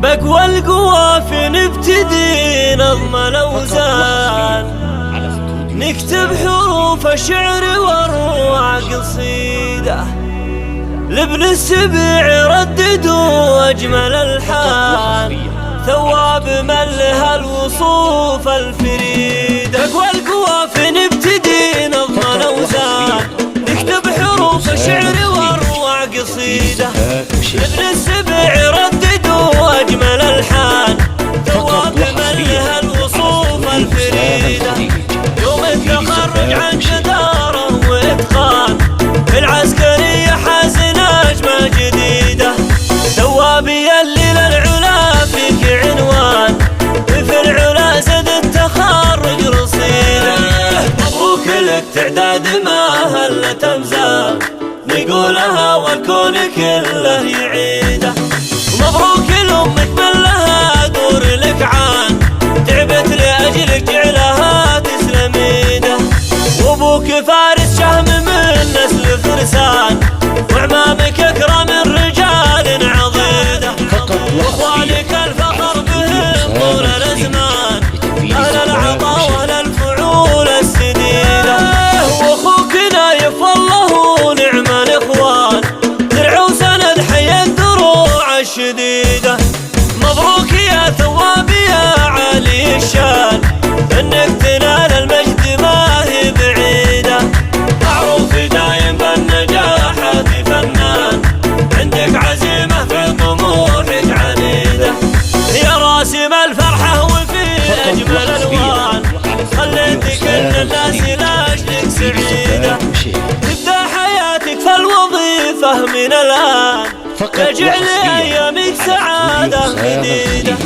بقوى القوافي نبتدي نظم الأوزان، نكتب حروف الشعر واروع قصيدة، لابن السبع رددوا أجمل الحان، ثواب من لها الوصوف الفريدة. بقوى القوافي نبتدي نظم الأوزان، نكتب حروف الشعر واروع قصيدة، لابن السبع رددوا أجمل الحان، ثواب من لها الوصوف الفريدة. يوم التخرج عن جدارة وإتقان، في العسكرية حاز نجمة جديدة، ثوابي اللي للعلا فيك عنوان، في العلا زد التخرج رصيدة. مبروك لك تعداد ما هلت أمزال، نقولها والكون كله يعيده. مبروك لأمك من لها دور لك عان، تعبت لأجلك جعلها تسلم ايده. وابوك فارس شهم من نسل فرسان، وعمامك اكرم الرجال عضيده. واخوانك الفخر بهم طول الازمان، اهل العطا واهل الفعول السديده. واخوك نايف والله نعم الاخوان، درع وسند حي الدروع الشديده. مبروك يا ثواب يا عالي الشان، انك تنال المجد ما هي بعيده. معروف دايم بالنجاح في فنان، عندك عزيمه في طموحك عنيده. يا راسم الفرحه وفي اجمل الالوان، خليت كل الناس لاجلك سعيده. تبدا حياتك في الوظيفه من الان، تجعل ايامك سعاده جديده.